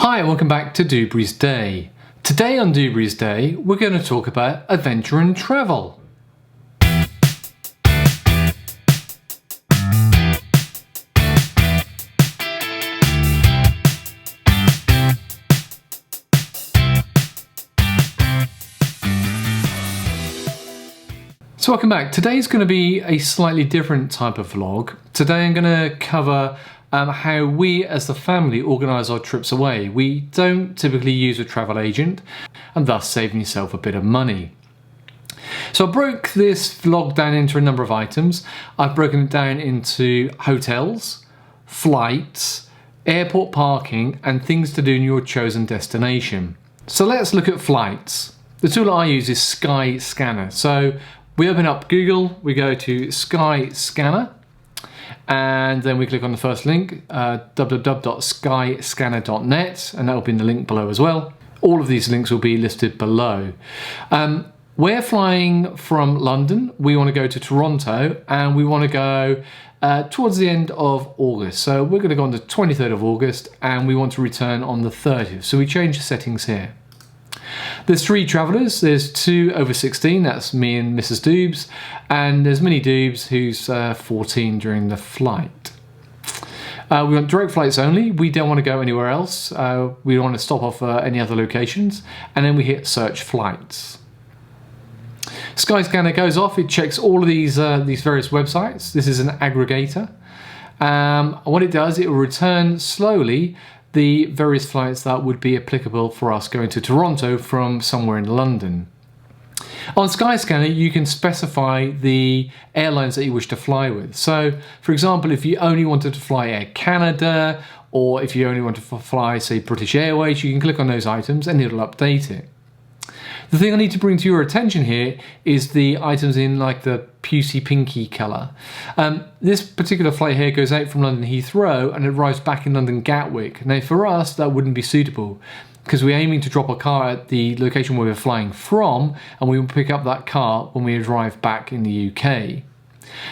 Hi and welcome back to Doobrey's Day. Today on Doobrey's Day we're going to talk about adventure and travel. So welcome back. Today's going to be a slightly different type of vlog. Today I'm going to cover how we as the family organise our trips away. We don't typically use a travel agent and thus saving yourself a bit of money. So I broke this vlog down into a number of items. I've broken it down into hotels, flights, airport parking and things to do in your chosen destination. So let's look at flights. The tool I use is Skyscanner. So we open up Google, we go to Skyscanner, and then we click on the first link, www.skyscanner.net, and that will be in the link below as well. All of these links will be listed below. We're flying from London. We want to go to Toronto, and we want to go towards the end of August. So we're going to go on the 23rd of August, and we want to return on the 30th. So we change the settings here. There's 3 travellers, there's 2 over 16, that's me and Mrs. Doobs, and there's Minnie Doobs who's 14 during the flight. We want direct flights only, we don't want to go anywhere else, we don't want to stop off any other locations, and then we hit search flights. Skyscanner goes off, it checks all of these various websites. This is an aggregator. What it does, it will return slowly the various flights that would be applicable for us going to Toronto from somewhere in London. On Skyscanner, you can specify the airlines that you wish to fly with. So, for example, if you only wanted to fly Air Canada, or if you only want to fly, say, British Airways, you can click on those items and it'll update it. The thing I need to bring to your attention here is the items in like the Pusey Pinky colour. This particular flight here goes out from London Heathrow and it arrives back in London Gatwick. Now for us that wouldn't be suitable because we're aiming to drop a car at the location where we're flying from and we will pick up that car when we arrive back in the UK.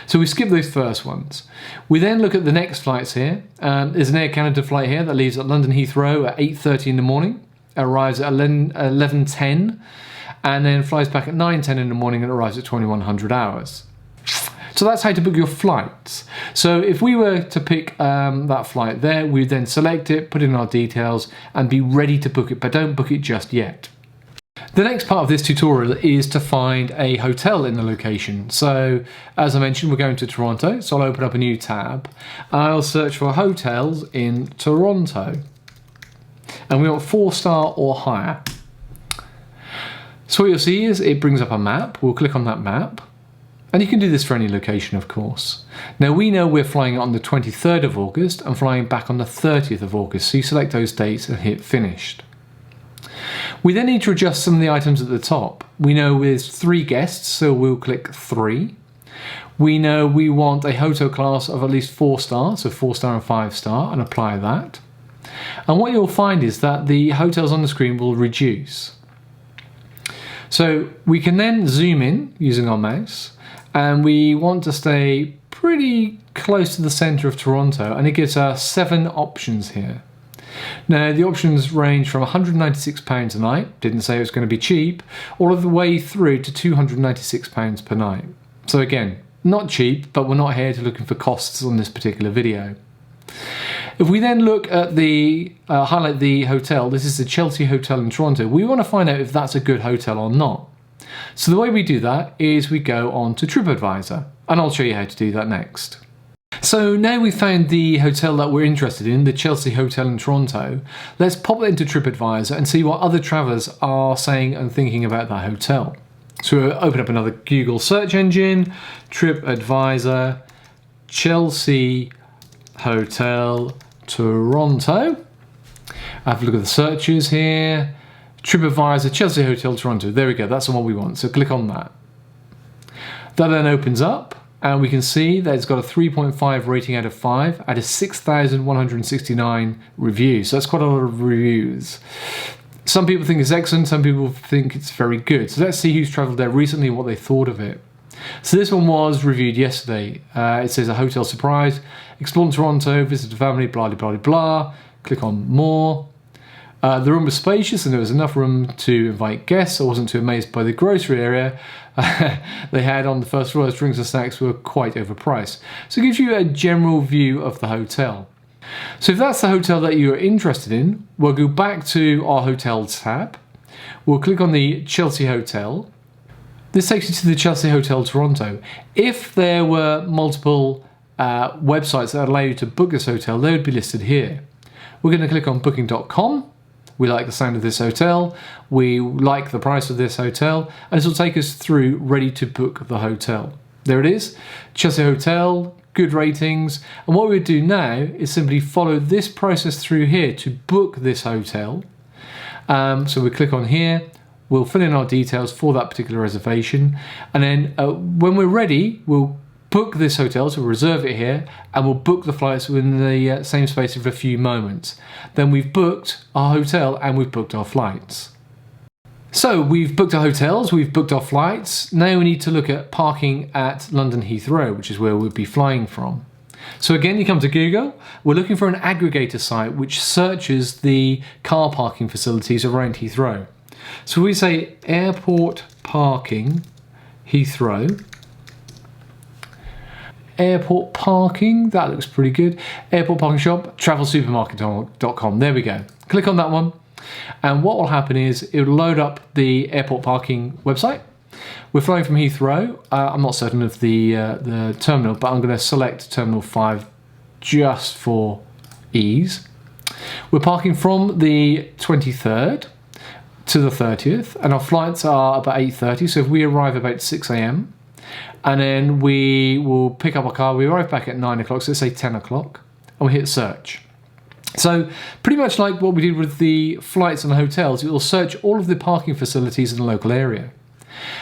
So we skip those first ones. We then look at the next flights here. There's an Air Canada flight here that leaves at London Heathrow at 8:30 in the morning. Arrives at 11:10 and then flies back at 9:10 in the morning and arrives at 2100 hours. So that's how to book your flights. So if we were to pick that flight there, we would then select it, put in our details and be ready to book it, but don't book it just yet. The next part of this tutorial is to find a hotel in the location. So as I mentioned, we're going to Toronto, so I'll open up a new tab. I'll search for hotels in Toronto. And we want 4-star or higher. So what you'll see is it brings up a map. We'll click on that map. And you can do this for any location, of course. Now we know we're flying on the 23rd of August and flying back on the 30th of August. So you select those dates and hit finished. We then need to adjust some of the items at the top. We know there's 3 guests, so we'll click 3. We know we want a hotel class of at least 4 stars, so 4-star and 5-star, and apply that. And what you'll find is that the hotels on the screen will reduce. So we can then zoom in using our mouse and we want to stay pretty close to the centre of Toronto and it gives us 7 options here. Now the options range from £196 a night, didn't say it was going to be cheap, all of the way through to £296 per night. So again, not cheap, but we're not here to looking for costs on this particular video. If we then look at the, highlight the hotel, this is the Chelsea Hotel in Toronto, we want to find out if that's a good hotel or not. So the way we do that is we go on to TripAdvisor, and I'll show you how to do that next. So now we've found the hotel that we're interested in, the Chelsea Hotel in Toronto, let's pop it into TripAdvisor and see what other travellers are saying and thinking about that hotel. So we'll open up another Google search engine, TripAdvisor, Chelsea Hotel Toronto. Have a look at the searches here. TripAdvisor, Chelsea Hotel Toronto. There we go, that's the one we want. So click on that. That then opens up and we can see that it's got a 3.5 rating out of 5 out of 6,169 reviews. So that's quite a lot of reviews. Some people think it's excellent, some people think it's very good. So let's see who's travelled there recently and what they thought of it. So this one was reviewed yesterday. It says a hotel surprise, explore Toronto, visit a family, blah, blah, blah, blah. Click on more. The room was spacious and there was enough room to invite guests. I wasn't too amazed by the grocery area they had on the first floor, as drinks and snacks were quite overpriced. So it gives you a general view of the hotel. So if that's the hotel that you're interested in, we'll go back to our hotels tab. We'll click on the Chelsea Hotel. This takes you to the Chelsea Hotel Toronto. If there were multiple websites that allow you to book this hotel, they would be listed here. We're going to click on booking.com. We like the sound of this hotel. We like the price of this hotel. And this will take us through ready to book the hotel. There it is, Chelsea Hotel, good ratings. And what we would do now is simply follow this process through here to book this hotel. So we click on here. We'll fill in our details for that particular reservation. And then when we're ready, we'll book this hotel, so we'll reserve it here, and we'll book the flights within the same space of a few moments. Then we've booked our hotel and we've booked our flights. So we've booked our hotels, we've booked our flights. Now we need to look at parking at London Heathrow, which is where we'll be flying from. So again, you come to Google. We're looking for an aggregator site which searches the car parking facilities around Heathrow. So we say airport parking Heathrow. Airport parking, that looks pretty good. Airport parking shop, travelsupermarket.com. There we go. Click on that one. And what will happen is it will load up the airport parking website. We're flying from Heathrow. I'm not certain of the terminal, but I'm going to select Terminal 5 just for ease. We're parking from the 23rd to the 30th, and our flights are about 8:30, so if we arrive about 6 a.m, and then we will pick up our car, we arrive back at 9 o'clock, so let's say 10 o'clock, and we hit search. So pretty much like what we did with the flights and the hotels, it will search all of the parking facilities in the local area.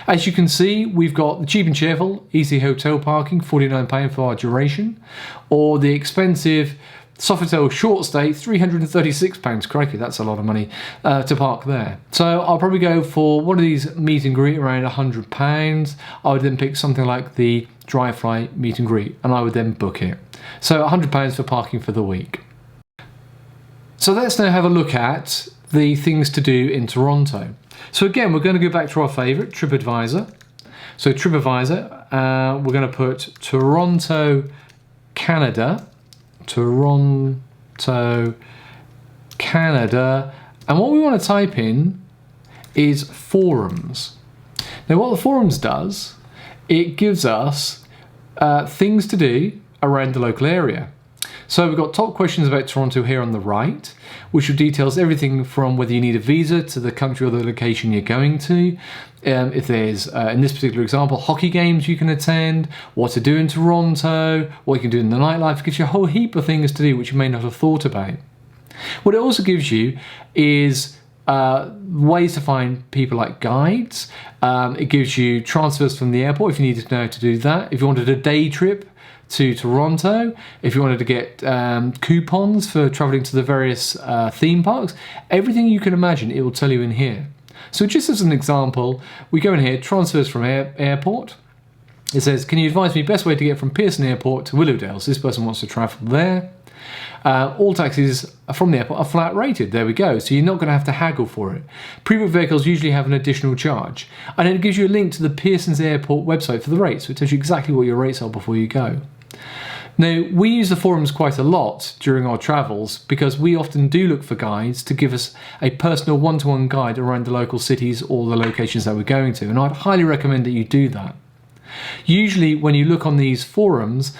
As you can see, we've got the cheap and cheerful easy hotel parking, £49 for our duration, or the expensive Sofitel short stay, £336, crikey, that's a lot of money to park there. So I'll probably go for one of these meet and greet around £100. I would then pick something like the dry fly meet and greet, and I would then book it. So £100 for parking for the week. So let's now have a look at the things to do in Toronto. So again, we're going to go back to our favourite, TripAdvisor. So TripAdvisor, we're going to put Toronto, Canada. Toronto, Canada, and what we want to type in is forums. Now what the forums does, it gives us things to do around the local area. So we've got top questions about Toronto here on the right, which details everything from whether you need a visa to the country or the location you're going to. If there's, in this particular example, hockey games you can attend, what to do in Toronto, what you can do in the nightlife. It gives you a whole heap of things to do which you may not have thought about. What it also gives you is ways to find people like guides. It gives you transfers from the airport if you needed to know how to do that. If you wanted a day trip to Toronto, if you wanted to get coupons for traveling to the various theme parks, everything you can imagine, it will tell you in here. So just as an example, we go in here, transfers from airport. It says, can you advise me best way to get from Pearson Airport to Willowdale? So this person wants to travel there. All taxis from the airport are flat rated. There we go. So you're not going to have to haggle for it. Pre-booked vehicles usually have an additional charge. And then it gives you a link to the Pearson's Airport website for the rates. So it tells you exactly what your rates are before you go. Now, we use the forums quite a lot during our travels because we often do look for guides to give us a personal one-to-one guide around the local cities or the locations that we're going to. And I'd highly recommend that you do that. Usually when you look on these forums,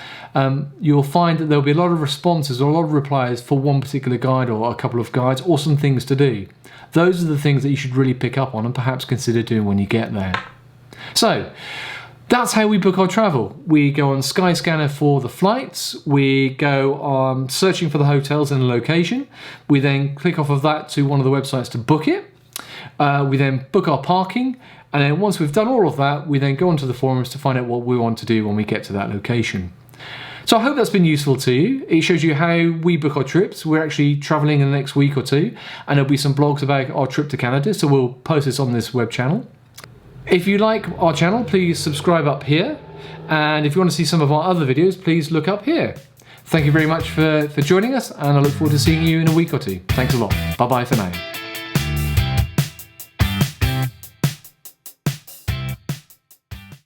you'll find that there'll be a lot of responses or a lot of replies for one particular guide or a couple of guides or some things to do. Those are the things that you should really pick up on and perhaps consider doing when you get there. So that's how we book our travel. We go on Skyscanner for the flights. We go on searching for the hotels and the location. We then click off of that to one of the websites to book it. We then book our parking. And then once we've done all of that, we then go onto the forums to find out what we want to do when we get to that location. So I hope that's been useful to you. It shows you how we book our trips. We're actually traveling in the next week or two, and there'll be some blogs about our trip to Canada, so we'll post this on this web channel. If you like our channel, please subscribe up here. And if you want to see some of our other videos, please look up here. Thank you very much for joining us, and I look forward to seeing you in a week or two. Thanks a lot. Bye-bye for now.